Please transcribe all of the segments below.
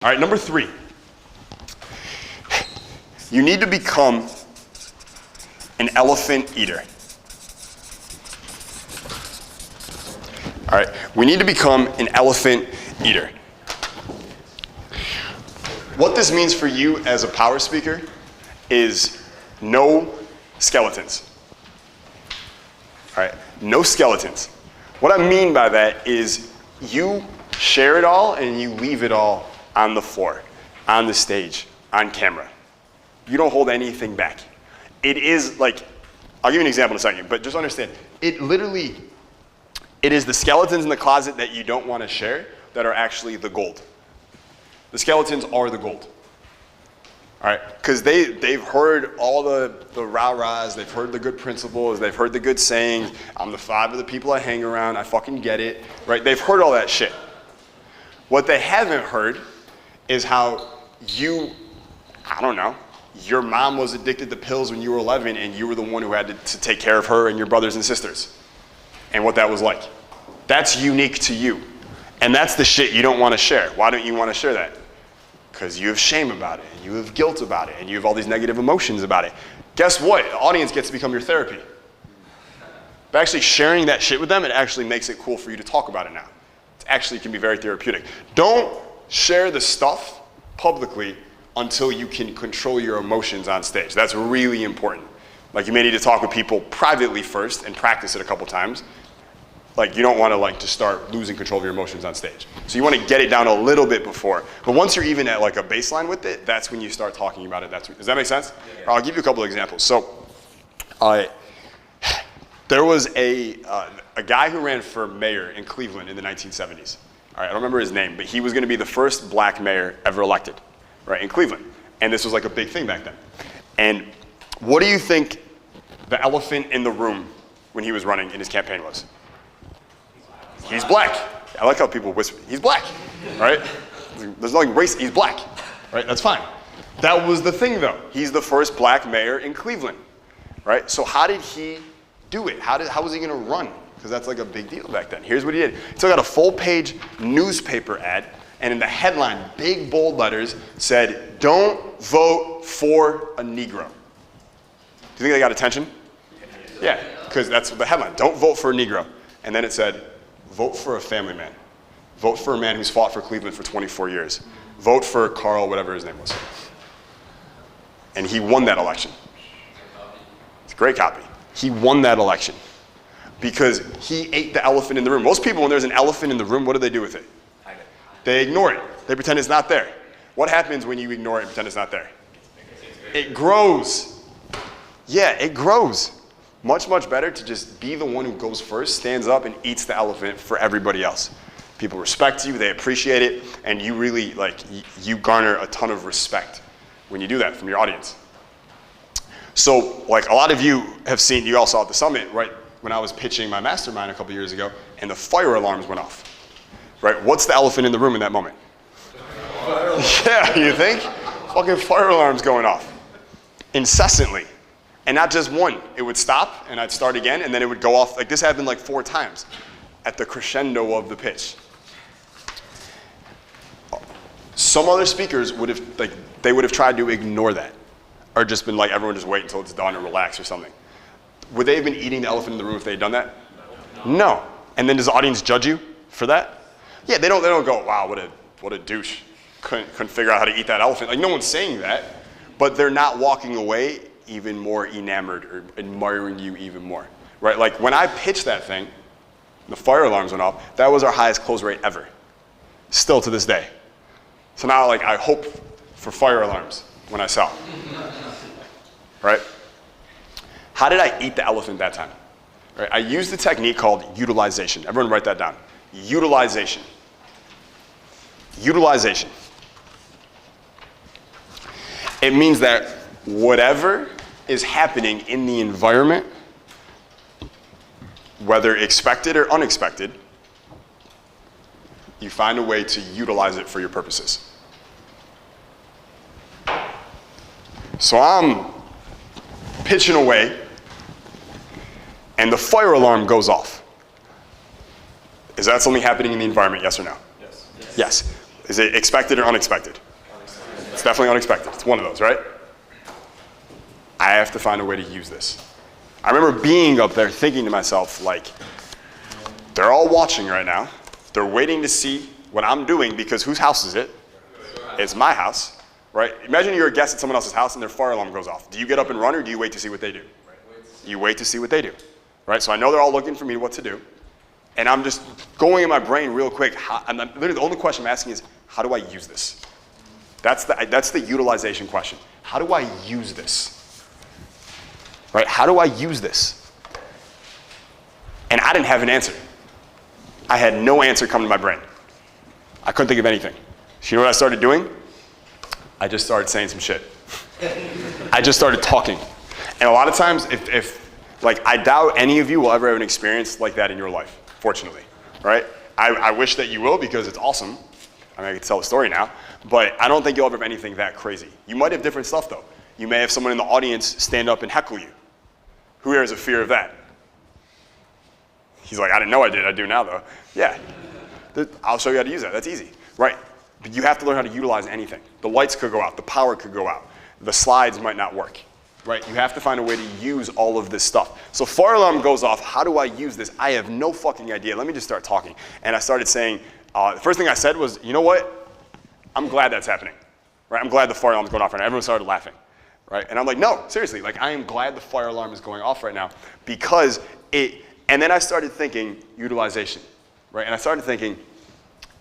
All right, number 3. You need to become an elephant eater. All right, we need to become an elephant eater. What this means for you as a power speaker is no skeletons. All right, no skeletons. What I mean by that is you share it all and you leave it all on the floor, on the stage, on camera. You don't hold anything back. It is like, I'll give you an example in a second, but just understand, it is the skeletons in the closet that you don't want to share that are actually the gold. The skeletons are the gold. All right, because they've heard all the rah-rahs, they've heard the good principles, they've heard the good sayings, I'm the 5 of the people I hang around, I fucking get it, right? They've heard all that shit. What they haven't heard is how I don't know, your mom was addicted to pills when you were 11 and you were the one who had to take care of her and your brothers and sisters, and what that was like. That's unique to you. And that's the shit you don't want to share. Why don't you want to share that? Because you have shame about it, and you have guilt about it, and you have all these negative emotions about it. Guess what? The audience gets to become your therapy. But actually sharing that shit with them, it actually makes it cool for you to talk about it now. It actually can be very therapeutic. Don't share the stuff publicly until you can control your emotions on stage. That's really important. Like, you may need to talk with people privately first and practice it a couple times. Like, you don't want to just start losing control of your emotions on stage. So you want to get it down a little bit before. But once you're even at like a baseline with it, that's when you start talking about it. Does that make sense? Yeah. I'll give you a couple of examples. So there was a guy who ran for mayor in Cleveland in the 1970s. All right, I don't remember his name, but he was going to be the first black mayor ever elected, right, in Cleveland. And this was like a big thing back then. And what do you think the elephant in the room when he was running in his campaign was? He's black. I like how people whisper, he's black, right? There's nothing race, he's black, right? That's fine. That was the thing though. He's the first black mayor in Cleveland, right? So how did he do it? How was he gonna run? Because that's like a big deal back then. Here's what he did. He took out a full-page newspaper ad, and in the headline, big bold letters, said, "Don't vote for a Negro." Do you think they got attention? Yeah, because that's the headline, "Don't vote for a Negro." And then it said, "Vote for a family man. Vote for a man who's fought for Cleveland for 24 years. Vote for Carl," whatever his name was. And he won that election. It's a great copy. He won that election because he ate the elephant in the room. Most people, when there's an elephant in the room, what do they do with it? They ignore it. They pretend it's not there. What happens when you ignore it and pretend it's not there? It grows. Yeah, it grows. Much, much better to just be the one who goes first, stands up, and eats the elephant for everybody else. People respect you, they appreciate it, and you really, you garner a ton of respect when you do that from your audience. So, a lot of you have seen, you all saw at the summit, right, when I was pitching my mastermind a couple years ago, and the fire alarms went off, right? What's the elephant in the room in that moment? Yeah, you think? Fucking fire alarms going off incessantly. And not just one. It would stop, and I'd start again, and then it would go off. Like, this happened like 4 times at the crescendo of the pitch. Some other speakers would have, they would have tried to ignore that, or just been like, everyone just wait until it's done and relax or something. Would they have been eating the elephant in the room if they had done that? No. And then does the audience judge you for that? Yeah, they don't go, wow, what a douche. Couldn't figure out how to eat that elephant. Like, no one's saying that, but they're not walking away even more enamored or admiring you even more, right? Like, when I pitched that thing, the fire alarms went off, that was our highest close rate ever, still to this day. So now, I hope for fire alarms when I sell, right? How did I eat the elephant that time? Right? I used the technique called utilization. Everyone write that down. Utilization. Utilization. It means that whatever is happening in the environment, whether expected or unexpected, you find a way to utilize it for your purposes. So I'm pitching away, and the fire alarm goes off. Is that something happening in the environment, yes or no? Yes. Yes. Is it expected or unexpected? It's definitely unexpected. It's one of those, right? I have to find a way to use this. I remember being up there thinking to myself, like, they're all watching right now. They're waiting to see what I'm doing because whose house is it? It's my house, right? Imagine you're a guest at someone else's house and their fire alarm goes off. Do you get up and run or do you wait to see what they do? You wait to see what they do, right? So I know they're all looking for me what to do. And I'm just going in my brain real quick. Literally the only question I'm asking is, how do I use this? That's the utilization question. How do I use this? Right? How do I use this? And I didn't have an answer. I had no answer come to my brain. I couldn't think of anything. So you know what I started doing? I just started saying some shit. I just started talking. And a lot of times, like, I doubt any of you will ever have an experience like that in your life, fortunately, right? I wish that you will because it's awesome. I mean, I can tell the story now, but I don't think you'll ever have anything that crazy. You might have different stuff, though. You may have someone in the audience stand up and heckle you. Who here has a fear of that? He's like, I didn't know I did. I do now, though. Yeah. I'll show you how to use that. That's easy, right? But you have to learn how to utilize anything. The lights could go out. The power could go out. The slides might not work, right? You have to find a way to use all of this stuff. So fire alarm goes off. How do I use this? I have no fucking idea. Let me just start talking. And I started saying, the first thing I said was, you know what? I'm glad that's happening, right? I'm glad the fire alarm's going off right now. Everyone started laughing. Right? And I'm like, no, seriously, like I am glad the fire alarm is going off right now because and then I started thinking utilization, right? And I started saying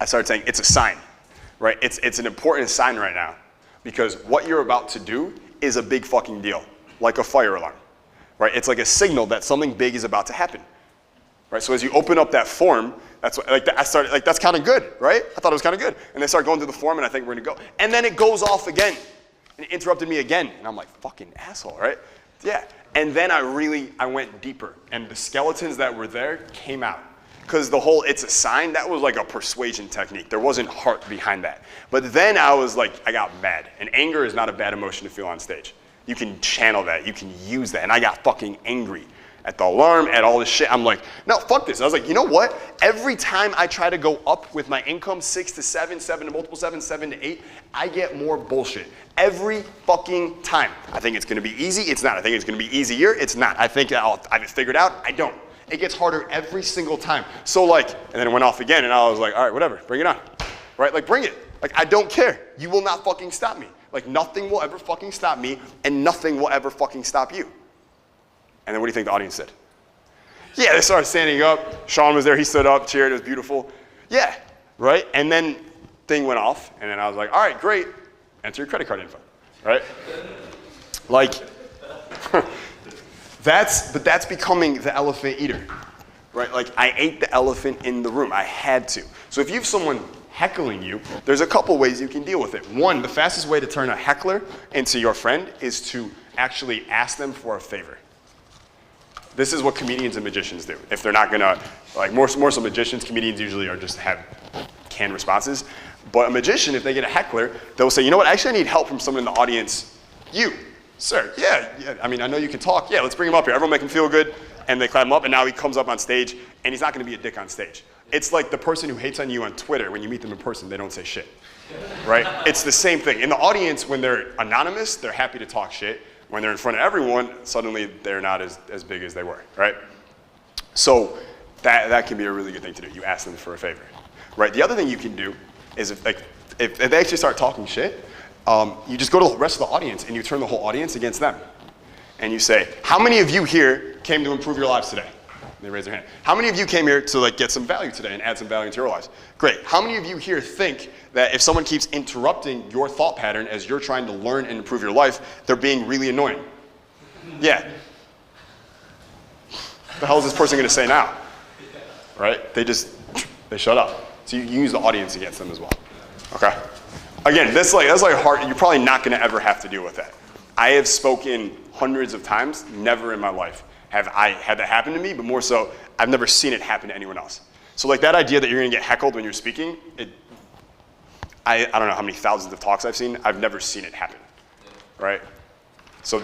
it's a sign, right? It's an important sign right now because what you're about to do is a big fucking deal, like a fire alarm, right? It's like a signal that something big is about to happen, right? So as you open up that form, that's kind of good, right? I thought it was kind of good. And they start going through the form and I think we're gonna go. And then it goes off again. And it interrupted me again. And I'm like, fucking asshole, right? Yeah. And then I went deeper. And the skeletons that were there came out. Because the whole it's a sign, that was like a persuasion technique. There wasn't heart behind that. But then I was like, I got mad. And anger is not a bad emotion to feel on stage. You can channel that. You can use that. And I got fucking angry at the alarm, at all this shit. I'm like, no, fuck this. I was like, you know what? Every time I try to go up with my income, 6 to 7, 7 to multiple 7, 7 to 8, I get more bullshit. Every fucking time. I think it's gonna be easy, it's not. I think it's gonna be easier, it's not. I think I've it figured out, I don't. It gets harder every single time. So like, and then it went off again and I was like, all right, whatever, bring it on. Right, like bring it. Like I don't care. You will not fucking stop me. Like nothing will ever fucking stop me and nothing will ever fucking stop you. And then what do you think the audience said? Yeah, they started standing up. Sean was there, he stood up, cheered, it was beautiful. Yeah, right? And then thing went off, and then I was like, all right, great. Enter your credit card info, right? Like, that's becoming the elephant eater, right? Like I ate the elephant in the room, I had to. So if you have someone heckling you, there's a couple ways you can deal with it. One, the fastest way to turn a heckler into your friend is to actually ask them for a favor. This is what comedians and magicians do. If they're not gonna, like more so magicians, comedians usually are just have canned responses. But a magician, if they get a heckler, they'll say, you know what, actually I need help from someone in the audience. You, sir, yeah, I mean, I know you can talk. Yeah, let's bring him up here. Everyone make him feel good. And they clap him up, and now he comes up on stage, and he's not gonna be a dick on stage. It's like the person who hates on you on Twitter, when you meet them in person, they don't say shit, right? It's the same thing. In the audience, when they're anonymous, they're happy to talk shit. When they're in front of everyone, suddenly they're not as big as they were, right? So that can be a really good thing to do. You ask them for a favor, right? The other thing you can do is if they actually start talking shit, you just go to the rest of the audience and you turn the whole audience against them. And you say, how many of you here came to improve your lives today? They raise their hand. How many of you came here to like get some value today and add some value into your lives? Great. How many of you here think that if someone keeps interrupting your thought pattern as you're trying to learn and improve your life, they're being really annoying? Yeah. What the hell is this person going to say now? Right? They shut up. So you use the audience against them as well. Okay. Again, that's like hard. You're probably not going to ever have to deal with that. I have spoken hundreds of times. Never in my life have I had that happen to me, but more so, I've never seen it happen to anyone else. So like that idea that you're gonna get heckled when you're speaking, I don't know how many thousands of talks I've seen, I've never seen it happen, right? So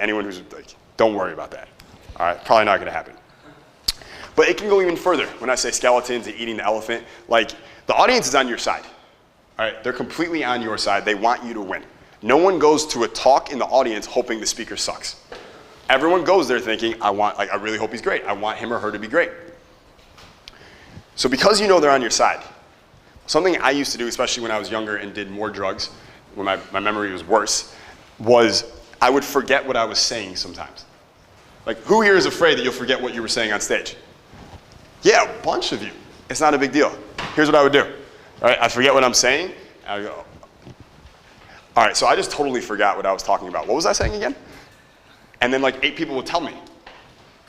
anyone who's like, don't worry about that, all right? Probably not gonna happen. But it can go even further. When I say skeletons and eating the elephant, like the audience is on your side, All right, they're completely on your side. They want you to win. No one goes to a talk in the audience hoping the speaker sucks. Everyone goes there thinking, I really hope he's great. I want him or her to be great. So because you know they're on your side, something I used to do, especially when I was younger and did more drugs, when my memory was worse, was I would forget what I was saying sometimes. Like, who here is afraid that you'll forget what you were saying on stage? Yeah, a bunch of you. It's not a big deal. Here's what I would do. All right, I forget what I'm saying. I would go, all right, so I just totally forgot what I was talking about. What was I saying again? And then like 8 people would tell me.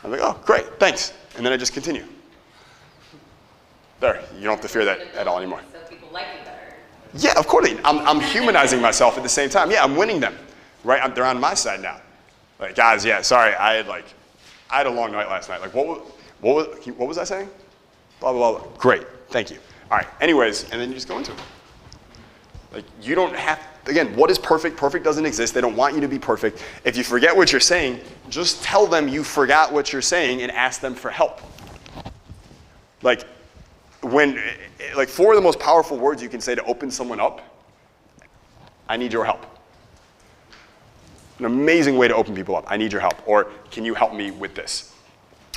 I'm like, oh, great, thanks. And then I just continue. There, you don't have to fear that at all anymore. So people like you better. Yeah, of course. I'm humanizing myself at the same time. Yeah, I'm winning them, right? They're on my side now. Like, guys, yeah, sorry, I had a long night last night. Like, what was I saying? Blah, blah, blah. Great, thank you. All right, anyways, and then you just go into it. Like, you don't have, again, what is perfect? Perfect doesn't exist. They don't want you to be perfect. If you forget what you're saying, just tell them you forgot what you're saying and ask them for help. Like, 4 of the most powerful words you can say to open someone up, I need your help. An amazing way to open people up. I need your help. Or, can you help me with this?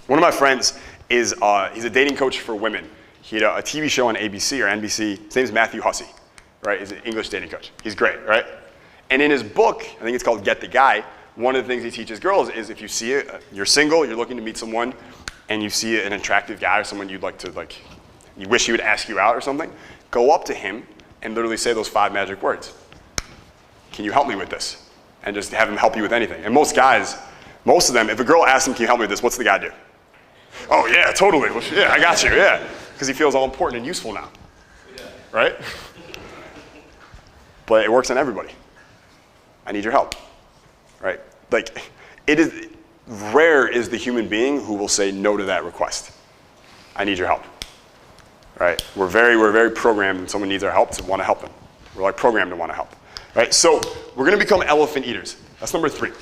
One of my friends is, he's a dating coach for women. He had a TV show on ABC or NBC. His name is Matthew Hussey, right? He's an English dating coach. He's great, right? And in his book, I think it's called Get the Guy, one of the things he teaches girls is if you see it, you're single, you're looking to meet someone, and you see an attractive guy or someone you'd like to, you wish he would ask you out or something, go up to him and literally say those 5 magic words. Can you help me with this? And just have him help you with anything. And most guys, most of them, if a girl asks him, can you help me with this, what's the guy do? Oh yeah, totally. Well, yeah, I got you, yeah. Because he feels all important and useful now, right? But it works on everybody. I need your help, right? Like, rare is the human being who will say no to that request. I need your help, right? We're very programmed when someone needs our help to want to help them. We're like programmed to want to help, right? So we're going to become elephant eaters. That's number 3.